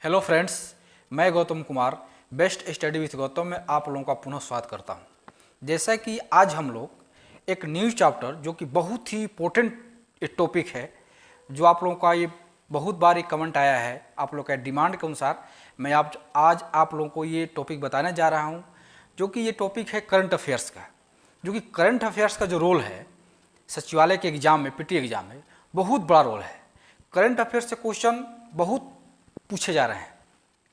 Hello friends, मैं Gautam Kumar best study with Gautam में आप लोगों का पुनः स्वागत करता हूं। जैसा कि आज हम लोग एक न्यू चैप्टर जो कि बहुत ही इम्पोर्टेंट टॉपिक है, जो आप लोगों का ये बहुत बार ये कमेंट आया है, आप लोग के डिमांड के अनुसार मैं आज आप लोगों को ये टॉपिक बताने जा रहा हूँ, जो कि ये टॉपिक है करंट अफेयर्स का। जो कि करंट अफेयर्स का जो रोल है सचिवालय के एग्ज़ाम में, पीटी एग्ज़ाम में बहुत बड़ा रोल है। करंट अफेयर्स से क्वेश्चन बहुत पूछे जा रहे हैं।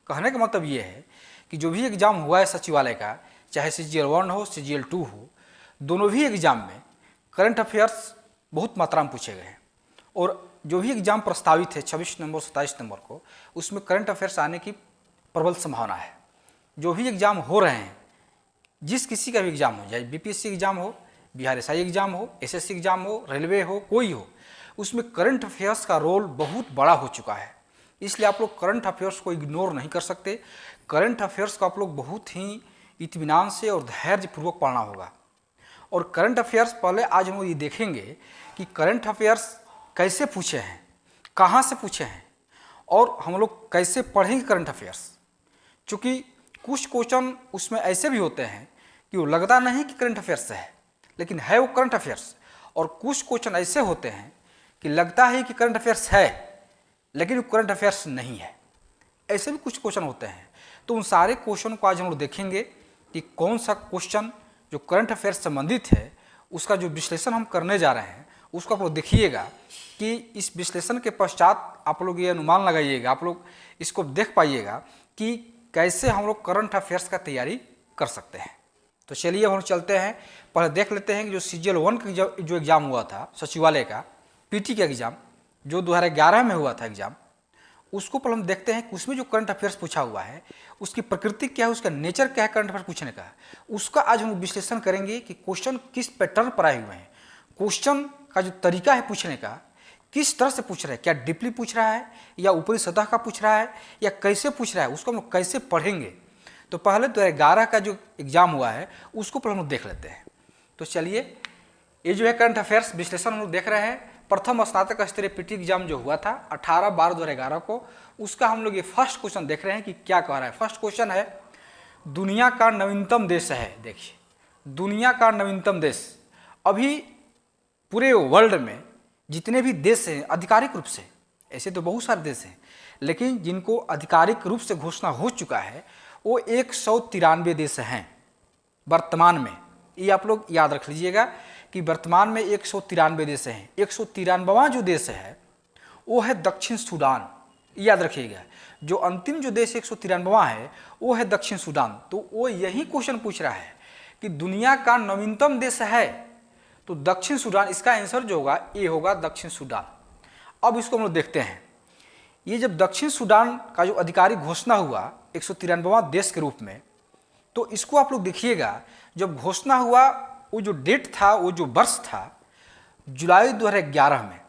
कहने का मतलब ये है कि जो भी एग्ज़ाम हुआ है सचिवालय का, चाहे CGL 1 हो, CGL 2 हो, दोनों भी एग्ज़ाम में करंट अफेयर्स बहुत मात्रा में पूछे गए हैं। और जो भी एग्ज़ाम प्रस्तावित है 26 नवंबर 27 नवंबर को, उसमें करंट अफेयर्स आने की प्रबल संभावना है। जो भी एग्ज़ाम हो रहे हैं, जिस किसी का भी एग्ज़ाम हो, चाहे BPSC एग्ज़ाम हो, बिहार SI एग्ज़ाम हो, SSC एग्ज़ाम हो, रेलवे हो, कोई हो, उसमें करंट अफेयर्स का रोल बहुत बड़ा हो चुका है। इसलिए आप लोग करंट अफेयर्स को इग्नोर नहीं कर सकते। करंट अफेयर्स को आप लोग बहुत ही इत्मीनान से और धैर्यपूर्वक पढ़ना होगा। और करंट अफेयर्स पहले आज हम ये देखेंगे कि करंट अफेयर्स कैसे पूछे हैं, कहाँ से पूछे हैं, और हम लोग कैसे पढ़ेंगे करंट अफेयर्स। चूँकि कुछ क्वेश्चन उसमें ऐसे भी होते हैं कि वो लगता नहीं कि करंट अफेयर्स है, लेकिन है वो करंट अफेयर्स। और कुछ क्वेश्चन ऐसे होते हैं कि लगता है कि करंट अफेयर्स है, लेकिन वो करंट अफेयर्स नहीं है। ऐसे भी कुछ क्वेश्चन होते हैं। तो उन सारे क्वेश्चन को आज हम लोग देखेंगे कि कौन सा क्वेश्चन जो करंट अफेयर्स संबंधित है, उसका जो विश्लेषण हम करने जा रहे हैं, उसको आप लोग देखिएगा कि इस विश्लेषण के पश्चात आप लोग ये अनुमान लगाइएगा, आप लोग इसको देख पाइएगा कि कैसे हम लोग करंट अफेयर्स का तैयारी कर सकते हैं। तो चलिए हम लोग चलते हैं, पहले देख लेते हैं कि जो CGL 1 का जो एग्ज़ाम हुआ था सचिवालय का, PT का एग्ज़ाम जो 2011 में हुआ था एग्ज़ाम, उसको पर हम देखते हैं कि उसमें जो करंट अफेयर्स पूछा हुआ है, उसकी प्रकृति क्या है, उसका नेचर क्या है करंट अफेयर्स पूछने का। उसका आज हम विश्लेषण करेंगे कि क्वेश्चन किस पैटर्न पर आए हुए हैं, क्वेश्चन का जो तरीका है पूछने का, किस तरह से पूछ रहा है, क्या डीपली पूछ रहा है या ऊपरी सतह का पूछ रहा है या कैसे पूछ रहा है, उसको हम लोग कैसे पढ़ेंगे। तो पहले 2011 का जो एग्ज़ाम हुआ है उसको पर हम लोग देख लेते हैं। तो चलिए, ये जो है करंट अफेयर्स विश्लेषण हम लोग देख रहे हैं। प्रथम स्नातक स्तरीय PT एग्जाम जो हुआ था 18/12/2011 को, उसका हम लोग ये फर्स्ट क्वेश्चन देख रहे हैं कि क्या कह रहा है। फर्स्ट क्वेश्चन है, दुनिया का नवीनतम देश है। देखिए, दुनिया का नवीनतम देश, अभी पूरे वर्ल्ड में जितने भी देश हैं आधिकारिक रूप से, ऐसे तो बहुत सारे देश हैं, लेकिन जिनको आधिकारिक रूप से घोषणा हो चुका है वो 193 देश हैं वर्तमान में। ये आप लोग याद रख लीजिएगा कि वर्तमान में 193 देश हैं। 193वां जो देश है वो है दक्षिण सूडान, याद रखिएगा। जो अंतिम जो देश 193वां है वो है दक्षिण सूडान। तो वो यही क्वेश्चन पूछ रहा है कि दुनिया का नवीनतम देश है तो दक्षिण सूडान, इसका आंसर जो होगा ये होगा दक्षिण सूडान। अब इसको हम लोग देखते हैं, ये जब दक्षिण सूडान का जो आधिकारिक घोषणा हुआ 193वां देश के रूप में, तो इसको आप लोग देखिएगा, जब घोषणा हुआ वो जो डेट था, वो जो वर्ष था जुलाई 2011 में।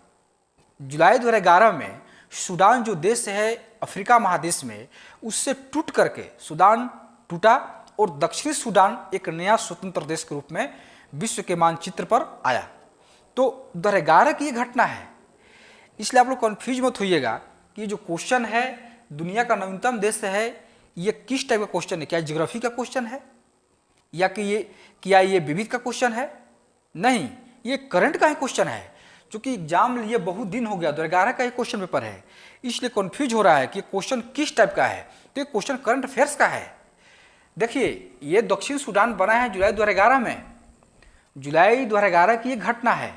जुलाई 2011 में सूडान जो देश है अफ्रीका महादेश में, उससे टूट करके सूडान टूटा और दक्षिणी सूडान एक नया स्वतंत्र देश के रूप में विश्व के मानचित्र पर आया। तो 2011 की ये घटना है, इसलिए आप लोग कन्फ्यूज मत होइएगा कि जो क्वेश्चन है दुनिया का नवीनतम देश है, ये किस टाइप का क्वेश्चन है। क्या ज्योग्राफी का क्वेश्चन है या कि क्या ये विविध का क्वेश्चन है? नहीं, ये करंट का ही क्वेश्चन है। क्योंकि एग्जाम लिए बहुत दिन हो गया, 2011 का ही क्वेश्चन पेपर है, इसलिए कंफ्यूज हो रहा है कि क्वेश्चन किस टाइप का है। तो ये क्वेश्चन करंट अफेयर्स का है। देखिए, ये दक्षिण सूडान बना है जुलाई 2011 में, जुलाई 2011 की ये घटना है।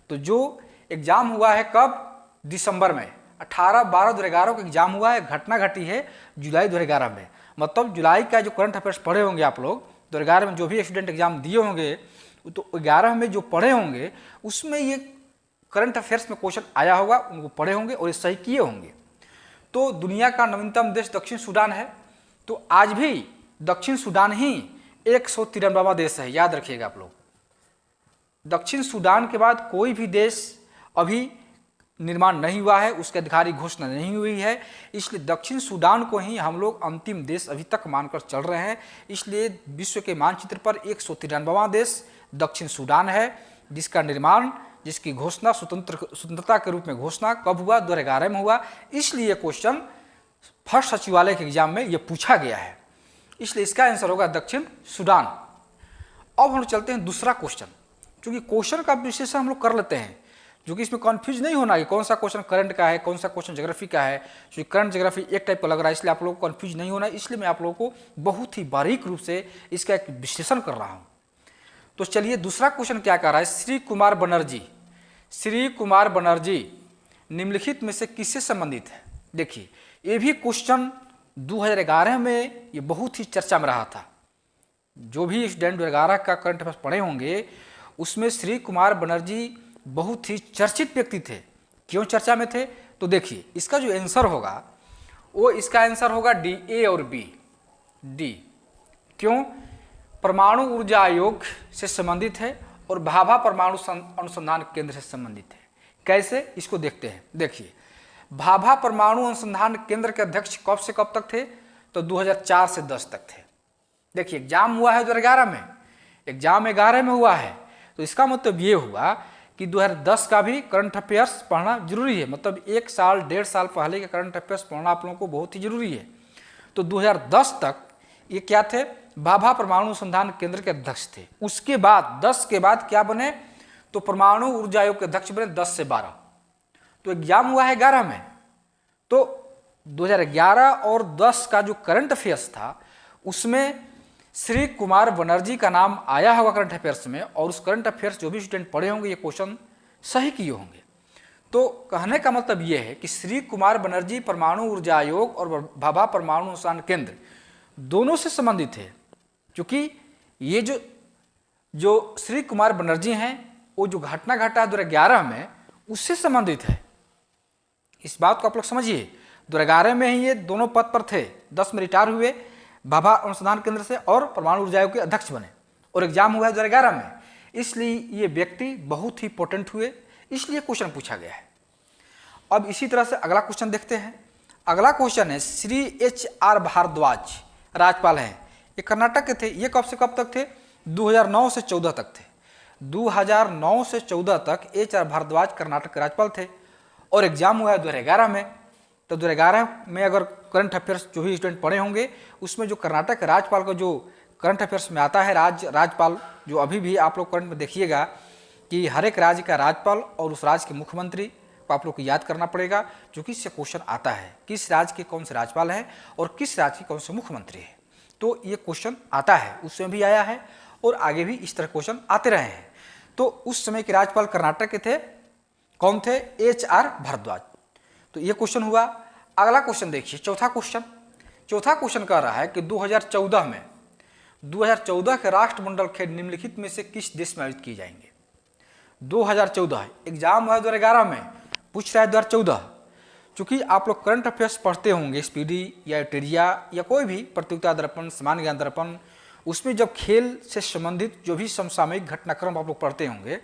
तो जो एग्जाम हुआ है कब? दिसंबर में 18/12/2011 को एग्जाम हुआ है, घटना घटी है जुलाई 2011 में। मतलब जुलाई का जो करंट अफेयर्स पढ़े होंगे आप लोग 2011 में, जो भी स्टूडेंट एग्जाम दिए होंगे, तो 11 में जो पढ़े होंगे उसमें ये करंट अफेयर्स में क्वेश्चन आया होगा, उनको पढ़े होंगे और ये सही किए होंगे। तो दुनिया का नवीनतम देश दक्षिण सूडान है। तो आज भी दक्षिण सूडान ही 193वां देश है, याद रखिएगा आप लोग। दक्षिण सूडान के बाद कोई भी देश अभी निर्माण नहीं हुआ है, उसकी आधिकारिक घोषणा नहीं हुई है, इसलिए दक्षिण सूडान को ही हम लोग अंतिम देश अभी तक मानकर चल रहे हैं। इसलिए विश्व के मानचित्र पर 193वां देश दक्षिण सूडान है, जिसका निर्माण, जिसकी घोषणा स्वतंत्रता के रूप में घोषणा कब हुआ? 2011 में हुआ। इसलिए क्वेश्चन फर्स्ट सचिवालय के एग्जाम में ये पूछा गया है, इसलिए इसका आंसर होगा दक्षिण सूडान। अब हम लोग चलते हैं दूसरा क्वेश्चन, क्योंकि क्वेश्चन का विश्लेषण हम लोग कर लेते हैं, जो कि इसमें कन्फ्यूज नहीं होना कि कौन सा क्वेश्चन करंट का है, कौन सा क्वेश्चन ज्योग्राफी का है। क्योंकि करंट ज्योग्राफी एक टाइप का लग रहा है, इसलिए आप लोगों को कन्फ्यूज नहीं होना, इसलिए मैं आप लोगों को बहुत ही बारीक रूप से इसका एक विश्लेषण कर रहा हूँ। तो चलिए दूसरा क्वेश्चन क्या कह रहा है, श्री कुमार बनर्जी निम्नलिखित में से किससे संबंधित है। देखिए ये भी क्वेश्चन 2011 में ये बहुत ही चर्चा में रहा था। जो भी स्टूडेंट 2011 का करंट अफेयर्स पढ़े होंगे उसमें श्री कुमार बनर्जी बहुत ही चर्चित व्यक्ति थे। क्यों चर्चा में थे, तो देखिए इसका जो आंसर होगा वो इसका आंसर होगा डी, ए और बी। डी क्यों, परमाणु ऊर्जा आयोग से संबंधित है और भाभा परमाणु अनुसंधान केंद्र से संबंधित है। कैसे, इसको देखते हैं। देखिए भाभा परमाणु अनुसंधान केंद्र के अध्यक्ष कब से कब तक थे, तो 2004 से 10 तक थे। देखिए एग्जाम हुआ है 2011 में, एग्जाम 11 में हुआ है, तो इसका मतलब ये हुआ कि 2010 का भी करंट अफेयर्स पढ़ना जरूरी है। मतलब 1 साल 1.5 साल पहले के करंट अफेयर्स पढ़ना आप लोगों को बहुत ही जरूरी है। तो 2010 तक ये क्या थे, भाभा परमाणु अनुसंधान केंद्र के अध्यक्ष थे। उसके बाद 10 के बाद क्या बने, तो परमाणु ऊर्जा आयोग के अध्यक्ष बने 10 से 12। तो एग्जाम हुआ है 11 में, तो 2011 और 10 का जो करंट अफेयर्स था उसमें श्री कुमार बनर्जी का नाम आया होगा करंट अफेयर्स में, और उस करंट अफेयर्स जो भी स्टूडेंट पढ़े होंगे ये क्वेश्चन सही किए होंगे। तो कहने का मतलब ये है कि श्री कुमार बनर्जी परमाणु ऊर्जा आयोग और भाभा परमाणु अनुसंधान केंद्र दोनों से संबंधित है, क्योंकि ये जो श्री कुमार बनर्जी हैं वो जो घटना घटा है 2011 में उससे संबंधित है। इस बात को आप लोग समझिए, 2011 में ही ये दोनों पद पर थे, 10 में रिटायर हुए भाभा अनुसंधान केंद्र से और परमाणु ऊर्जा आयोग के अध्यक्ष बने, और एग्जाम हुआ है 2011 में। इसलिए ये व्यक्ति बहुत ही इंपॉर्टेंट हुए, इसलिए क्वेश्चन पूछा गया है। अब इसी तरह से अगला क्वेश्चन देखते हैं। अगला क्वेश्चन है, श्री HR भारद्वाज राज्यपाल हैं, ये कर्नाटक के थे। ये कब से कब तक थे, 2009 से 14 तक थे। 2009 से 14 तक HR भारद्वाज कर्नाटक के राज्यपाल थे, और एग्जाम हुआ है 2011 में। तो 2011 में अगर करंट अफेयर्स जो भी स्टूडेंट पढ़े होंगे उसमें जो कर्नाटक के राज्यपाल का जो करंट अफेयर्स में आता है, राज्यपाल जो अभी भी आप लोग करंट में देखिएगा कि हर एक राज्य का राज्यपाल और उस राज्य के मुख्यमंत्री को आप लोग को याद करना पड़ेगा, जो कि इससे क्वेश्चन आता है किस राज्य के कौन से राज्यपाल हैं और किस राज्य के कौन से मुख्यमंत्री हैं। तो ये क्वेश्चन आता है, उसमें भी आया है और आगे भी इस तरह क्वेश्चन आते रहे हैं। तो उस समय के राज्यपाल कर्नाटक के थे, कौन थे, HR भारद्वाज। तो ये क्वेश्चन हुआ। अगला क्वेश्चन देखिए, चौथा क्वेश्चन कह रहा है कि 2014 के राष्ट्रमंडल खेल निम्नलिखित में से किस देश में आयोजित किए जाएंगे। 2014 एग्जाम हुआ 2011 में, पूछ रहा है 2014। चूंकि आप लोग करंट अफेयर्स पढ़ते होंगे, स्पीडी या टेरिया या कोई भी प्रतियोगिता दर्पण, सामान्य ज्ञान दर्पण, उसमें जब खेल से संबंधित जो भी समसामयिक घटनाक्रम आप लोग पढ़ते होंगे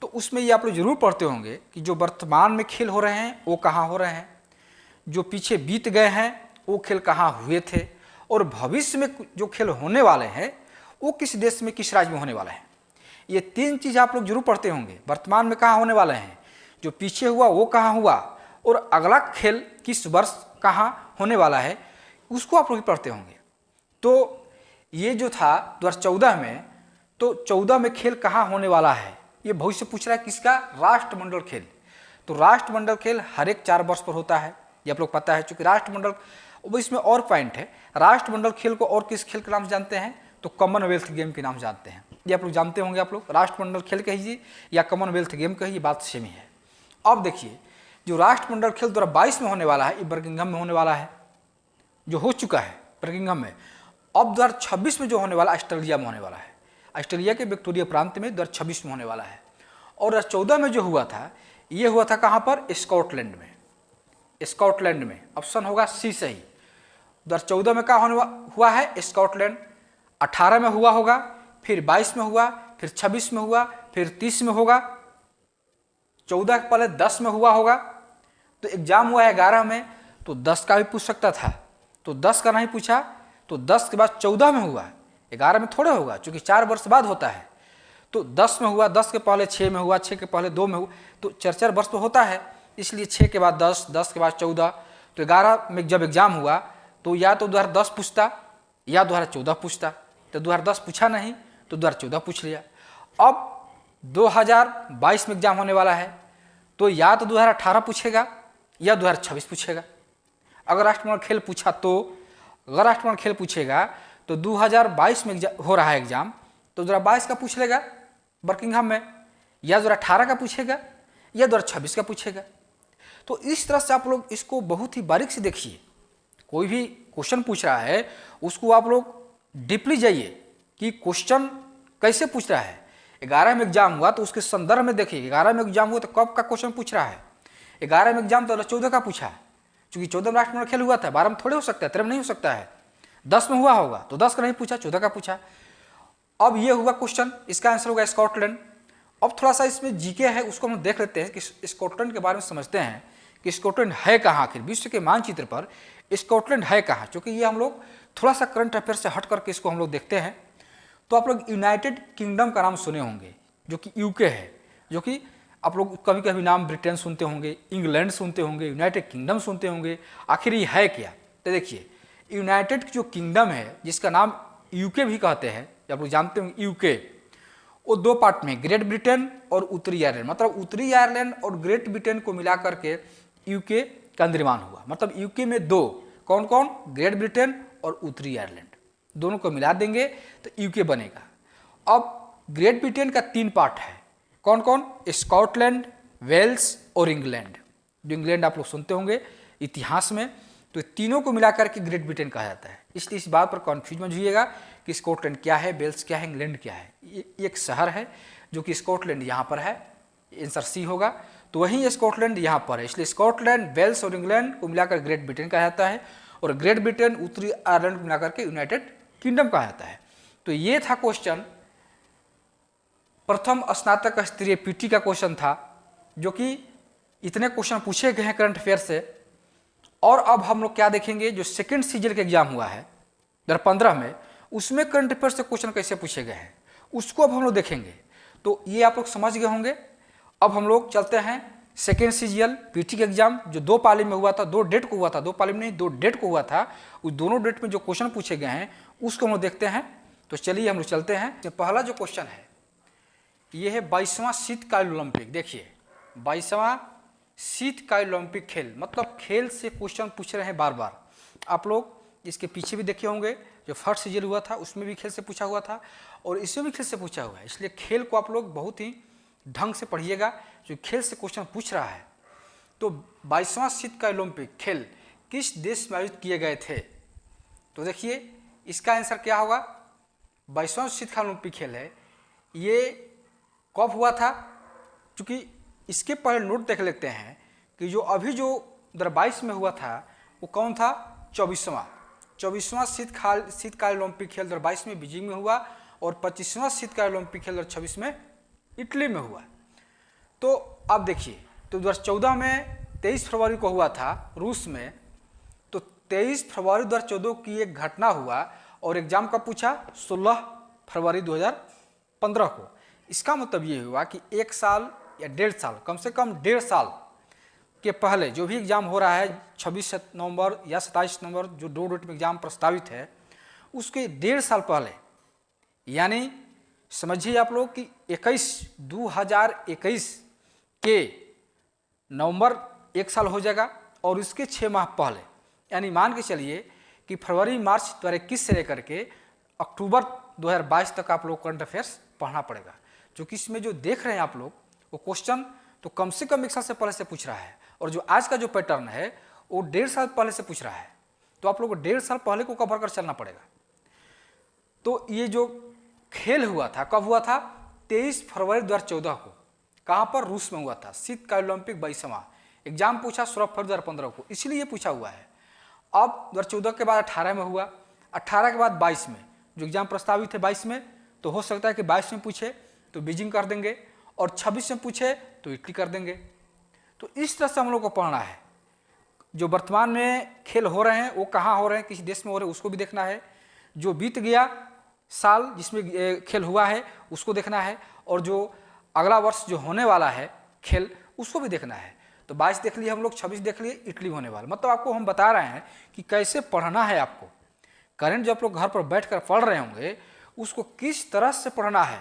तो उसमें ये आप लोग जरूर पढ़ते होंगे कि जो वर्तमान में खेल हो रहे हैं वो कहाँ हो रहे हैं, जो पीछे बीत गए हैं वो खेल कहाँ हुए थे, और भविष्य में जो खेल होने वाले हैं वो किस देश में किस राज्य में होने वाले हैं। ये 3 चीज़ आप लोग जरूर पढ़ते होंगे। वर्तमान में कहाँ होने वाले हैं, जो पीछे हुआ वो कहाँ हुआ, और अगला खेल किस वर्ष कहाँ होने वाला है उसको आप लोग पढ़ते होंगे। तो ये जो था 2014 में, तो 14 में खेल कहाँ होने वाला है ये भविष्य पूछ रहा है, किसका, राष्ट्रमंडल खेल। तो राष्ट्रमंडल खेल हर एक 4 वर्ष पर होता है, ये आप लोग पता है। चूंकि राष्ट्रमंडल, इसमें और पॉइंट है, राष्ट्रमंडल खेल को और किस खेल के नाम से जानते हैं, तो कॉमनवेल्थ गेम के नाम से जानते हैं। ये आप लोग जानते होंगे, आप लोग राष्ट्रमंडल खेल कहिए या कॉमनवेल्थ गेम कहिए, बात सेम ही है। अब देखिए जो राष्ट्रमंडल खेल 2022 में होने वाला है, ये बर्मिंघम में होने वाला है, जो हो चुका है बर्मिंघम में। अब 2026 में जो होने वाला ऑस्ट्रेलिया में होने वाला है, ऑस्ट्रेलिया के विक्टोरिया प्रांत में 2026 में होने वाला है। और 2014 में जो हुआ था, ये हुआ था कहाँ पर, स्कॉटलैंड में। स्कॉटलैंड में ऑप्शन होगा सी सही। 2014 में क्या हुआ है, स्कॉटलैंड। 18 में हुआ होगा, फिर 22 में हुआ, फिर 26 में हुआ, फिर 30 में होगा, 14 के पहले 10 में हुआ होगा। तो एग्जाम हुआ है 11 में, तो 10 का भी पूछ सकता था, तो 10 का नहीं पूछा, तो 10 के बाद 14 में हुआ, 11 में थोड़े होगा, क्योंकि 4 वर्ष बाद होता है। तो 10 में हुआ, 10 के पहले 6 में हुआ, 6 के पहले 2 में हुआ, तो 4 वर्ष तो होता है, इसलिए 6 के बाद 10, 10 के बाद 14, तो 11 में जब एग्जाम हुआ तो या तो 2010 पूछता या 2014 पूछता, तो 2010 पूछा नहीं तो 2014 पूछ लिया। अब 2022 में एग्जाम होने वाला है तो या तो 2018 पूछेगा या 2026 पूछेगा। अगर राष्ट्रमंडल खेल पूछा तो अगर राष्ट्रमंडल खेल पूछेगा तो 2022 में हो रहा है एग्जाम, तो 2022 का पूछ लेगा बर्किंघम में, या 2018 का पूछेगा या 2026 का पूछेगा। तो इस तरह से आप लोग इसको बहुत ही बारीक से देखिए। कोई भी क्वेश्चन पूछ रहा है उसको आप लोग डीपली जाइए कि क्वेश्चन कैसे पूछ रहा है। 11 में एग्जाम हुआ तो उसके संदर्भ में देखिए, 11 में एग्जाम हुआ तो कब का क्वेश्चन पूछ रहा है। 11 में एग्जाम तो 14 का पूछा है, क्योंकि 14 में राष्ट्रमंडल खेल हुआ था, 12 में थोड़े हो सकता है, 13 में नहीं हो सकता है। 10 में हुआ होगा तो 10 का नहीं पूछा, 14 का पूछा। अब ये हुआ क्वेश्चन, इसका आंसर होगा स्कॉटलैंड। अब थोड़ा सा इसमें जीके है, उसको हम देख लेते हैं कि स्कॉटलैंड के बारे में समझते हैं कि स्कॉटलैंड है कहाँ, आखिर विश्व के मानचित्र पर स्कॉटलैंड है कहाँ। क्योंकि ये हम लोग थोड़ा सा करंट अफेयर से हट करके इसको हम लोग देखते हैं। तो आप लोग यूनाइटेड किंगडम का नाम सुने होंगे, जो कि यूके है, जो कि आप लोग कभी कभी नाम ब्रिटेन सुनते होंगे, इंग्लैंड सुनते होंगे, यूनाइटेड किंगडम सुनते होंगे। आखिर ये है क्या? तो देखिए, यूनाइटेड जो किंगडम है, जिसका नाम यूके भी कहते हैं, आप लोग जानते होंगे यूके, वो दो पार्ट में, ग्रेट ब्रिटेन और उत्तरी आयरलैंड, मतलब उत्तरी आयरलैंड और ग्रेट ब्रिटेन को मिला करके यूके का निर्माण हुआ। मतलब यूके में दो, कौन कौन? ग्रेट ब्रिटेन और उत्तरी आयरलैंड, दोनों को मिला देंगे तो यूके बनेगा। अब ग्रेट ब्रिटेन का 3 पार्ट है, कौन कौन? स्कॉटलैंड, वेल्स और इंग्लैंड। जो इंग्लैंड आप लोग सुनते होंगे इतिहास में, तो तीनों को मिलाकर के ग्रेट ब्रिटेन कहा जाता है। इसलिए इस बात पर कन्फ्यूज मत होइएगा कि स्कॉटलैंड क्या है, वेल्स क्या है, इंग्लैंड क्या है। ये एक शहर है जो कि स्कॉटलैंड यहाँ पर है, आंसर सी होगा। तो वहीं स्कॉटलैंड यहाँ पर है, इसलिए स्कॉटलैंड, वेल्स और इंग्लैंड को मिलाकर ग्रेट ब्रिटेन कहा जाता है, और ग्रेट ब्रिटेन उत्तरी आयरलैंड को मिलाकर के यूनाइटेड किंगडम कहा जाता है। तो ये था क्वेश्चन, प्रथम स्नातक स्तरीय पीटी का क्वेश्चन था, जो कि इतने क्वेश्चन पूछे गए हैं करंट अफेयर से। और अब हम लोग क्या देखेंगे, जो सेकंड सीजन का एग्जाम हुआ है 2015 में, उसमें करंट अफेयर से क्वेश्चन कैसे पूछे गए हैं उसको अब हम लोग देखेंगे। तो ये आप लोग समझ गए होंगे। अब हम लोग चलते हैं सेकेंड सीजीएल पीटी का एग्जाम, जो 2 पाली में हुआ था, 2 डेट को हुआ था, 2 पाली में नहीं 2 डेट को हुआ था। उस दोनों डेट में जो क्वेश्चन पूछे गए हैं उसको हम लोग देखते हैं। तो चलिए हम लोग चलते हैं। पहला जो क्वेश्चन है ये है 22वां शीतकालीन ओलंपिक। देखिए 22वां शीतकालीन ओलंपिक खेल, मतलब खेल से क्वेश्चन पूछ रहे हैं बार बार। आप लोग इसके पीछे भी देखे होंगे, जो फर्स्ट सीजन हुआ था उसमें भी खेल से पूछा हुआ था और इसमें भी खेल से पूछा हुआ है। इसलिए खेल को आप लोग बहुत ही ढंग से पढ़िएगा, जो खेल से क्वेश्चन पूछ रहा है। तो 22वां शीतकालीन ओलंपिक खेल किस देश में आयोजित किए गए थे? तो देखिए इसका आंसर क्या होगा। 22वां शीतकालीन ओलंपिक खेल है, ये कब हुआ था? क्योंकि इसके पहले नोट देख लेते हैं कि जो अभी जो 2022 में हुआ था वो कौन था? 24वां शीतकालीन ओलंपिक खेल 2022 में बीजिंग में हुआ, और 25वां शीतकालीन ओलंपिक खेल 2026 में इटली में हुआ। तो अब देखिए, तो 2014 में 23 फरवरी को हुआ था रूस में। तो 23 फरवरी 2014 की एक घटना हुआ और एग्जाम का पूछा 16 फरवरी 2015 को। इसका मतलब ये हुआ कि 1 साल या 1.5 साल, कम से कम 1.5 साल के पहले जो भी एग्जाम हो रहा है 26 नवंबर या 27 नवंबर, जो 2 डेट में एग्जाम प्रस्तावित है, उसके 1.5 साल पहले, यानी समझिए आप लोग कि 2021 के नवंबर 1 साल हो जाएगा, और इसके 6 माह पहले, यानी मान के चलिए कि फरवरी मार्च 2021 से लेकर के अक्टूबर 2022 तक आप लोग करंट अफेयर्स पढ़ना पड़ेगा। जो कि इसमें जो देख रहे हैं आप लोग वो क्वेश्चन तो कम से कम 1 साल से पहले से पूछ रहा है, और जो आज का जो पैटर्न है वो 1.5 साल पहले से पूछ रहा है। तो आप लोग को 1.5 साल पहले को कवर कर चलना पड़ेगा। तो ये जो खेल हुआ था कब हुआ था? 23 फरवरी 2014 को। कहाँ पर? रूस में हुआ था। शीतकालीन ओलंपिक 22वां। एग्जाम पूछा 16 फरवरी 2015 को, इसलिए पूछा हुआ है। अब 2014 के बाद 18 में हुआ, 18 के बाद 22 में, जो एग्जाम प्रस्तावित है 22 में, तो हो सकता है कि 22 में पूछे तो बीजिंग कर देंगे, और 26 में पूछे तो इटली कर देंगे। तो इस तरह से हम लोग को पढ़ना है। जो वर्तमान में खेल हो रहे हैं वो कहाँ हो रहे हैं, किसी देश में हो रहे हैं, उसको भी देखना है। जो बीत गया साल जिसमें खेल हुआ है उसको देखना है, और जो अगला वर्ष जो होने वाला है खेल उसको भी देखना है। तो 22 देख लिए हम लोग, 26 देख लिए, इटली होने वाला। मतलब आपको हम बता रहे हैं कि कैसे पढ़ना है आपको। करंट जो आप लोग घर पर बैठकर पढ़ रहे होंगे उसको किस तरह से पढ़ना है।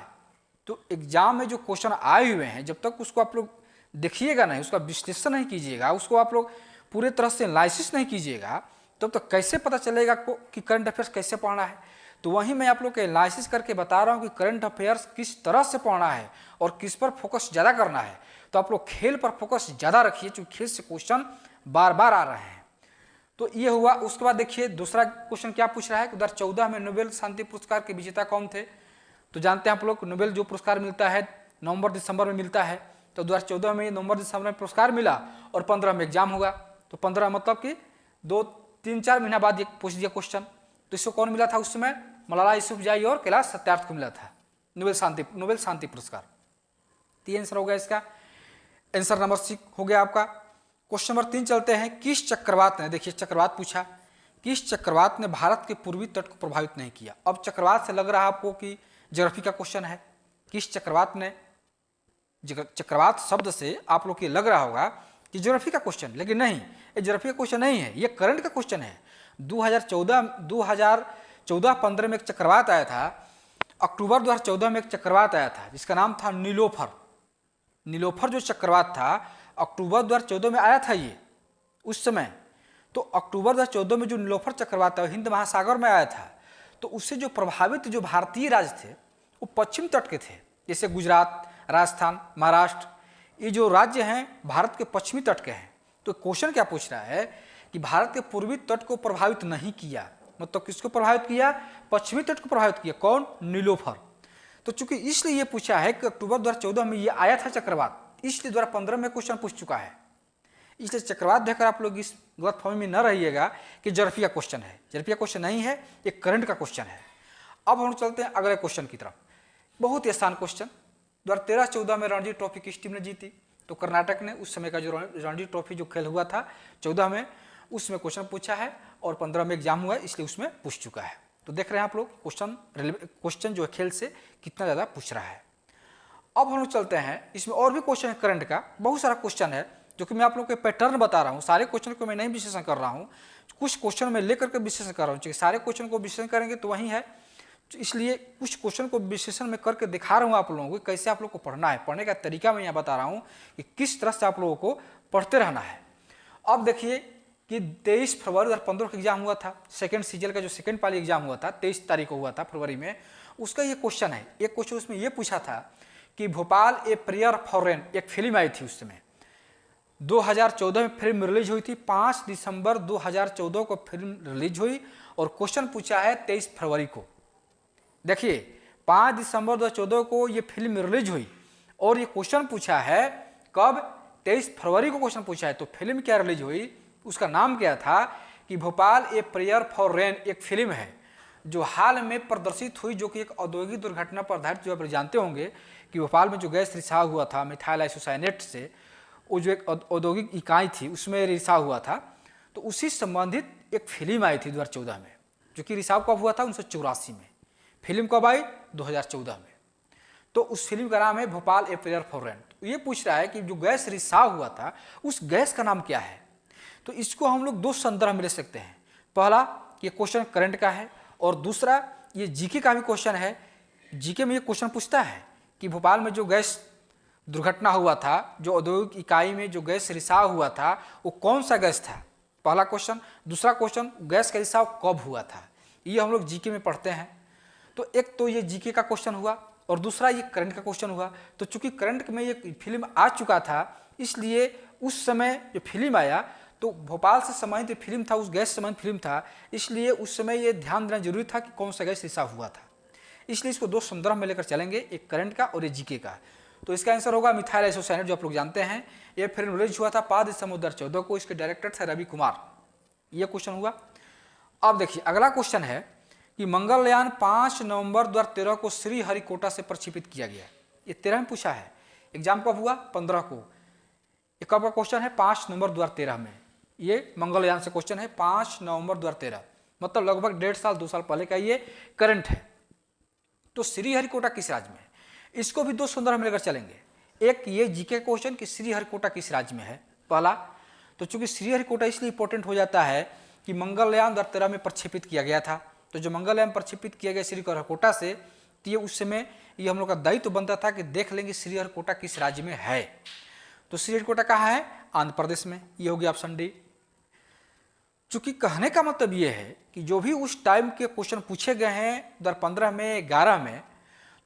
तो एग्जाम में जो क्वेश्चन आए हुए हैं जब तक उसको आप लोग देखिएगा नहीं, उसका विश्लेषण नहीं कीजिएगा, उसको आप लोग पूरे तरह से एनालिसिस नहीं कीजिएगा, तब तो कैसे पता चलेगा कि करंट अफेयर्स कैसे पढ़ना है। तो वहीं मैं आप लोग को एनालिसिस करके बता रहा हूँ कि करंट अफेयर्स किस तरह से पढ़ना है और किस पर फोकस ज़्यादा करना है। तो आप लोग खेल पर फोकस ज़्यादा रखिए, क्योंकि खेल से क्वेश्चन बार बार आ रहे हैं। तो ये हुआ। उसके बाद देखिए दूसरा क्वेश्चन क्या पूछ रहा है, 2014 में नोबेल शांति पुरस्कार के विजेता कौन थे। तो जानते हैं आप लोग नोबेल जो पुरस्कार मिलता है नवंबर दिसंबर में मिलता है। तो 2014 में नवंबर दिसंबर में पुरस्कार मिला और 15 में एग्जाम होगा। तो 15 मतलब कि 2-3-4 महीना बाद ये पूछ दिया क्वेश्चन। तो इसको कौन मिला था उस समय, मलाला यूसुफजई और कैलाश सत्यार्थी को मिला था नोबेल शांति पुरस्कार। तो ये आंसर हो गया इसका। आंसर नंबर 6 हो गया आपका। क्वेश्चन नंबर 3 चलते हैं। किस चक्रवात ने, देखिए चक्रवात पूछा, किस चक्रवात ने भारत के पूर्वी तट को प्रभावित नहीं किया। अब चक्रवात से लग रहा है आपको कि ज्योग्राफी का क्वेश्चन है। किस चक्रवात ने, चक्रवात शब्द से आप लोग को लग रहा होगा कि ज्योग्राफी का क्वेश्चन, लेकिन नहीं, ये ज्योग्राफी का क्वेश्चन नहीं है, ये करंट का क्वेश्चन है। 2014-15 में एक चक्रवात आया था, अक्टूबर 2014 में एक चक्रवात आया था जिसका नाम था नीलोफर। नीलोफर जो चक्रवात था अक्टूबर 2014 में आया था ये उस समय। तो अक्टूबर 2014 में जो नीलोफर चक्रवात था हिंद महासागर में आया था। तो उससे जो प्रभावित जो भारतीय राज्य थे वो पश्चिम तट के थे, जैसे गुजरात, राजस्थान, महाराष्ट्र, ये जो राज्य हैं भारत के पश्चिमी तट के हैं। तो क्वेश्चन क्या पूछ रहा है कि भारत के पूर्वी तट को प्रभावित नहीं किया, मतलब किसको प्रभावित किया, पश्चिमी तट को प्रभावित किया, कौन, नीलोफर। तो चूंकि इसलिए ये पूछा है कि अक्टूबर 2014 में ये आया था चक्रवात, इसलिए 2015 में क्वेश्चन पूछ चुका है। इसलिए चक्रवात देखकर आप लोग इस गलतफहमी में न रहिएगा कि ज्योग्राफी का क्वेश्चन है। ज्योग्राफी का क्वेश्चन नहीं है, ये करंट का क्वेश्चन है। अब हम चलते हैं अगले क्वेश्चन की तरफ। बहुत ही आसान क्वेश्चन। 2013-14 में रणजी ट्रॉफी किस टीम ने जीती। तो कर्नाटक ने, उस समय का जो रणजी ट्रॉफी जो खेल हुआ था 14 में, उसमें क्वेश्चन पूछा है और 15 में एग्जाम हुआ, इसलिए उसमें पूछ चुका है। तो देख रहे हैं आप लोग क्वेश्चन जो है खेल से कितना ज़्यादा पूछ रहा है। अब हम लोग चलते हैं, इसमें और भी क्वेश्चन है करंट का, बहुत सारा क्वेश्चन है जो कि मैं आप लोग को पैटर्न बता रहा हूँ। सारे क्वेश्चन को मैं नहीं विश्लेषण कर रहा हूँ, कुछ क्वेश्चन मैं लेकर के विश्लेषण कर रहा हूँ। सारे क्वेश्चन को विश्लेषण करेंगे तो वही है, इसलिए कुछ क्वेश्चन को विश्लेषण में करके दिखा रहा हूँ आप लोगों को कैसे आप लोग को पढ़ना है। पढ़ने का तरीका मैं यहाँ बता रहा हूँ कि किस तरह से आप लोगों को पढ़ते रहना है। अब देखिए कि 23 फरवरी 2015 का एग्जाम हुआ था, सेकेंड सीजन का जो सेकेंड पाली एग्जाम हुआ था 23 तारीख को हुआ था फरवरी में। उसका ये क्वेश्चन है, एक क्वेश्चन उसमें ये पूछा था कि Bhopal a prayer for rain, एक फिल्म आई थी उस समय 2014 में, फिल्म रिलीज हुई थी 5 दिसंबर 2014 को फिल्म रिलीज हुई और क्वेश्चन पूछा है 23 फरवरी को। देखिए 5 दिसंबर 2014 को ये फिल्म रिलीज हुई और ये क्वेश्चन पूछा है कब, 23 फरवरी को क्वेश्चन पूछा है। तो फिल्म क्या रिलीज हुई, उसका नाम क्या था कि Bhopal a prayer for rain, एक फिल्म है जो हाल में प्रदर्शित हुई, जो कि एक औद्योगिक दुर्घटना पर आधारित, जो आप जानते होंगे कि भोपाल में जो गैस रिसाव हुआ था मिथाइल आइसोसाइनेट से, वो जो एक औद्योगिक इकाई थी उसमें रिसाव हुआ था। तो उसी संबंधित एक फिल्म आई थी 2014 में, जो कि रिसाव कब हुआ था 1984 में। फिल्म कब आई, 2014 में। तो उस फिल्म का नाम है Bhopal a prayer for rain. तो ये पूछ रहा है कि जो गैस रिसाव हुआ था उस गैस का नाम क्या है। तो इसको हम लोग दो संदर्भ में ले सकते हैं। पहला, ये क्वेश्चन करंट का है और दूसरा ये जीके का भी क्वेश्चन है। जीके में ये क्वेश्चन पूछता है कि भोपाल में जो गैस दुर्घटना हुआ था, जो औद्योगिक इकाई में जो गैस रिसाव हुआ था, वो कौन सा गैस था, पहला क्वेश्चन। दूसरा क्वेश्चन, गैस का रिसाव कब हुआ था। ये हम लोग जीके में पढ़ते हैं। तो एक तो ये जीके का क्वेश्चन हुआ और दूसरा ये करंट का क्वेश्चन हुआ। तो चूंकि करंट में ये फिल्म आ चुका था, इसलिए उस समय जो फिल्म आया तो भोपाल से संबंधित फिल्म था, उस गैस से संबंधित फिल्म था, इसलिए उस समय ये ध्यान देना जरूरी था कि कौन सा गैस रिसाव हुआ था। इसलिए इसको दो संदर्भ में लेकर चलेंगे, एक करंट का और एक जीके का। तो इसका आंसर होगा मिथाइल आइसोसाइनेट, जो आप लोग जानते हैं। ये फिल्म रिलीज हुआ था 5 दिसंबर 2014 को, इसके डायरेक्टर थे रवि कुमार। ये क्वेश्चन हुआ। अब देखिए अगला क्वेश्चन है कि मंगलयान 5 नवंबर 2013 को श्रीहरिकोटा से प्रक्षेपित किया गया। ये 13 में पूछा है, एग्जाम कब हुआ, 15 को। ये कब का क्वेश्चन है, 5 नवंबर 2013 में। ये मंगलयान से क्वेश्चन है 5 नवंबर 2013, मतलब लगभग 1.5 साल 2 साल पहले का ये करंट है। तो श्रीहरिकोटा किस राज्य में है, इसको भी दो संदर्भ में लेकर चलेंगे। एक ये जीके क्वेश्चन कि श्रीहरिकोटा किस राज्य में है, पहला, तो चूंकि श्रीहरिकोटा इसलिए इंपॉर्टेंट हो जाता है कि मंगलयान 2013 में प्रक्षेपित किया गया था। तो जो मंगलयान प्रक्षेपित किया गया श्रीहरिकोटा से, तो ये उस समय ये हम लोग का दायित्व बनता था कि देख लेंगे श्रीहरिकोटा किस राज्य में है। तो श्रीहरिकोटा कहाँ है? आंध्र प्रदेश में। ये हो गया ऑप्शन डी। चूंकि कहने का मतलब ये है कि जो भी उस टाइम के क्वेश्चन पूछे गए हैं 2015 में, 11 में,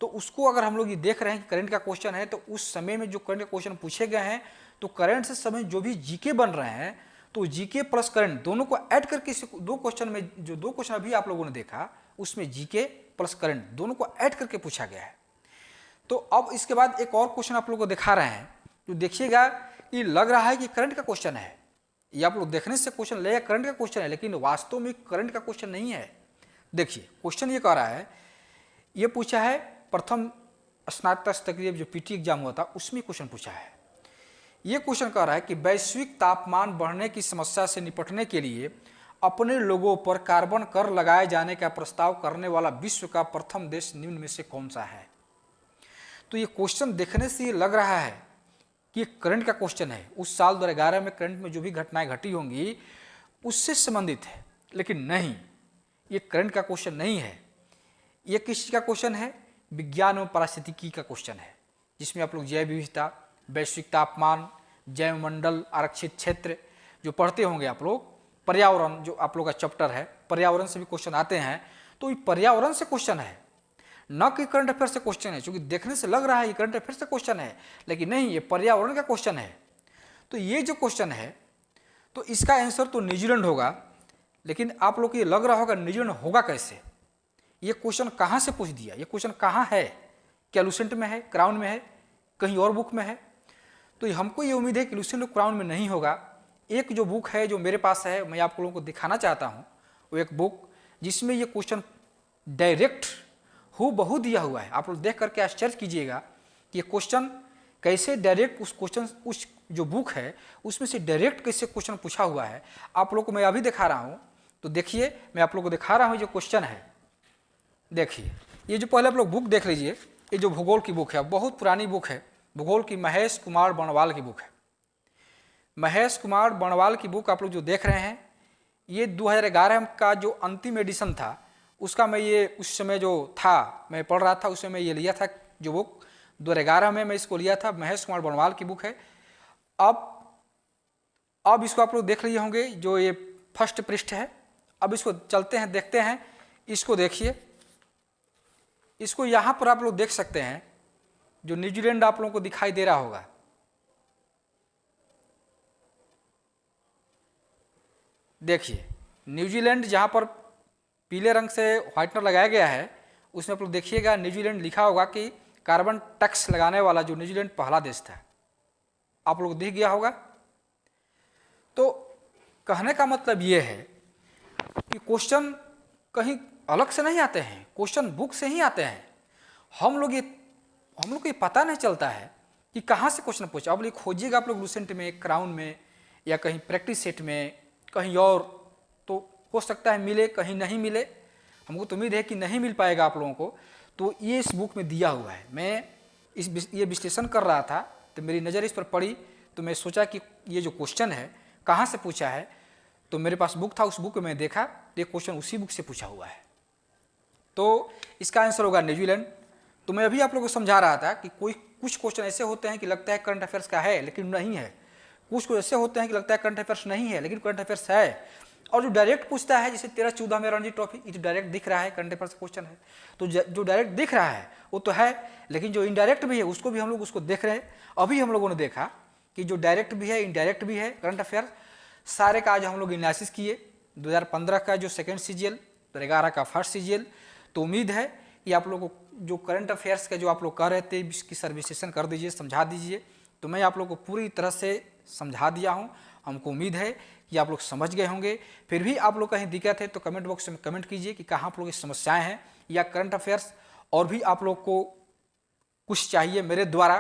तो उसको अगर हम लोग ये देख रहे हैं कि करंट का क्वेश्चन है, तो उस समय में जो करंट के क्वेश्चन पूछे गए हैं, तो करंट से समय जो भी जीके बन रहे हैं, तो जीके प्लस करंट दोनों को ऐड करके दो क्वेश्चन में, जो दो क्वेश्चन अभी आप लोगों ने देखा, उसमें जीके प्लस करंट दोनों को ऐड करके पूछा गया है। तो अब इसके बाद एक और क्वेश्चन आप लोगों को दिखा रहे हैं, जो देखिएगा ये लग रहा है कि करंट का क्वेश्चन है। ये आप लोग देखने से क्वेश्चन लगेगा करंट का क्वेश्चन है, लेकिन वास्तव में करंट का क्वेश्चन नहीं है। देखिए क्वेश्चन ये कह रहा है, ये पूछा है प्रथम स्नातक स्तरीय जो पीटी एग्जाम हुआ था उसमें क्वेश्चन पूछा है। ये क्वेश्चन कह रहा है कि वैश्विक तापमान बढ़ने की समस्या से निपटने के लिए अपने लोगों पर कार्बन कर लगाए जाने का प्रस्ताव करने वाला विश्व का प्रथम देश निम्न में से कौन सा है। तो ये क्वेश्चन देखने से ये लग रहा है कि करंट का क्वेश्चन है, उस साल 2011 में करंट में जो भी घटनाएं घटी होंगी उससे संबंधित है, लेकिन नहीं, ये करंट का क्वेश्चन नहीं है। ये किस चीज का क्वेश्चन है? विज्ञान एवं पारिस्थितिकी का क्वेश्चन है, जिसमें आप लोग जैव विविधता, वैश्विक तापमान, जैवमंडल, आरक्षित क्षेत्र जो पढ़ते होंगे आप लोग, पर्यावरण जो आप लोग का चैप्टर है, पर्यावरण से भी क्वेश्चन आते हैं। तो ये पर्यावरण से क्वेश्चन है, न कि करंट अफेयर से क्वेश्चन है। क्योंकि देखने से लग रहा है ये करंट अफेयर से क्वेश्चन है, लेकिन नहीं, ये पर्यावरण का क्वेश्चन है। तो ये जो क्वेश्चन है, तो इसका आंसर तो न्यूजीलैंड होगा, लेकिन आप लोग को ये लग रहा होगा न्यूजीलैंड होगा कैसे। ये क्वेश्चन कहाँ से पूछ दिया, ये क्वेश्चन कहाँ है? क्या लूसेंट में है, क्राउन में है, कहीं और बुक में है? तो हमको ये उम्मीद है कि लूसेंट और क्राउन में नहीं होगा। एक जो बुक है जो मेरे पास है, मैं आप लोगों को दिखाना चाहता हूँ, वो एक बुक जिसमें ये क्वेश्चन डायरेक्ट हूबहू दिया हुआ है। आप लोग देख करके आश्चर्य कीजिएगा कि ये क्वेश्चन कैसे डायरेक्ट उस क्वेश्चन, उस जो बुक है उसमें से डायरेक्ट कैसे क्वेश्चन पूछा हुआ है। आप लोग को मैं अभी दिखा रहा हूँ, तो देखिए मैं आप लोग को दिखा रहा हूँ जो क्वेश्चन है। देखिए ये जो पहले आप लोग बुक देख लीजिए, ये जो भूगोल की बुक है, बहुत पुरानी बुक है, भूगोल की महेश कुमार बर्णवाल की बुक है। महेश कुमार बर्णवाल की बुक आप लोग जो देख रहे हैं, ये 2011 का जो अंतिम एडिशन था उसका मैं ये उस समय जो था मैं पढ़ रहा था, उस समय ये लिया था जो बुक 2011 में मैं इसको लिया था। महेश कुमार बर्णवाल की बुक है। अब इसको आप लोग देख लिए होंगे, जो ये फर्स्ट पृष्ठ है। अब इसको चलते हैं, देखते हैं, इसको देखिए। इसको यहाँ पर आप लोग देख सकते हैं, जो न्यूजीलैंड आप लोगों को दिखाई दे रहा होगा। देखिए न्यूजीलैंड जहाँ पर पीले रंग से व्हाइटनर लगाया गया है, उसमें आप लोग देखिएगा न्यूजीलैंड लिखा होगा कि कार्बन टैक्स लगाने वाला जो न्यूजीलैंड पहला देश था, आप लोग दिख गया होगा। तो कहने का मतलब ये है कि क्वेश्चन कहीं अलग से नहीं आते हैं, क्वेश्चन बुक से ही आते हैं। हम लोग को ये पता नहीं चलता है कि कहाँ से क्वेश्चन पूछा। अब खोजिएगा आप लोग लूसेंट में, क्राउन में, या कहीं प्रैक्टिस सेट में, कहीं और, तो हो सकता है मिले, कहीं नहीं मिले। हमको तो उम्मीद है कि नहीं मिल पाएगा आप लोगों को। तो ये इस बुक में दिया हुआ है। मैं ये विश्लेषण कर रहा था, तो मेरी नज़र इस पर पड़ी, तो मैं सोचा कि ये जो क्वेश्चन है कहाँ से पूछा है। तो मेरे पास बुक था, उस बुक में देखा, ये क्वेश्चन उसी बुक से पूछा हुआ है। तो इसका आंसर होगा न्यूजीलैंड। तो मैं अभी आप लोगों को समझा रहा था कि कुछ क्वेश्चन ऐसे होते हैं कि लगता है करंट अफेयर्स का है, लेकिन नहीं है। कुछ ऐसे होते हैं कि लगता है करंट अफेयर्स नहीं है, लेकिन करंट अफेयर्स है। और जो डायरेक्ट पूछता है, जैसे 13-14 में रणजी ट्रॉफी, ये जो डायरेक्ट दिख रहा है करंट अफेयर्स क्वेश्चन है। तो जो डायरेक्ट दिख रहा है वो तो है, लेकिन जो इनडायरेक्ट भी है उसको भी हम लोग उसको देख रहे हैं। अभी हम लोगों ने देखा कि जो डायरेक्ट भी है, इनडायरेक्ट भी है करंट अफेयर, सारे का आज हम लोग एनालिसिस किए। 2015 का जो सेकेंड सीजीएल, 2011 का फर्स्ट सीजीएल। तो उम्मीद है कि आप लोगों को जो करंट अफेयर्स का जो आप लोग कर रहे थे, इसकी सर्विसेशन कर दीजिए, समझा दीजिए। तो मैं आप लोग को पूरी तरह से समझा दिया हूँ। हमको उम्मीद है कि आप लोग समझ गए होंगे। फिर भी आप लोग कहीं दिक्कत है तो कमेंट बॉक्स में कमेंट कीजिए कि कहाँ आप लोग की समस्याएं हैं, या करंट अफेयर्स और भी आप लोग को कुछ चाहिए मेरे द्वारा,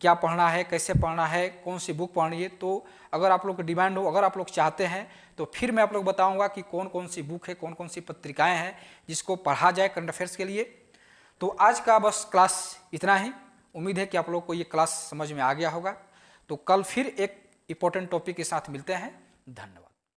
क्या पढ़ना है, कैसे पढ़ना है, कौन सी बुक पढ़नी है। तो अगर आप लोग की डिमांड हो, अगर आप लोग चाहते हैं, तो फिर मैं आप लोग बताऊंगा कि कौन कौन सी बुक है, कौन कौन सी पत्रिकाएं हैं जिसको पढ़ा जाए करंट अफेयर्स के लिए। तो आज का बस क्लास इतना ही। उम्मीद है कि आप लोग को ये क्लास समझ में आ गया होगा। तो कल फिर एक इंपॉर्टेंट टॉपिक के साथ मिलते हैं। धन्यवाद।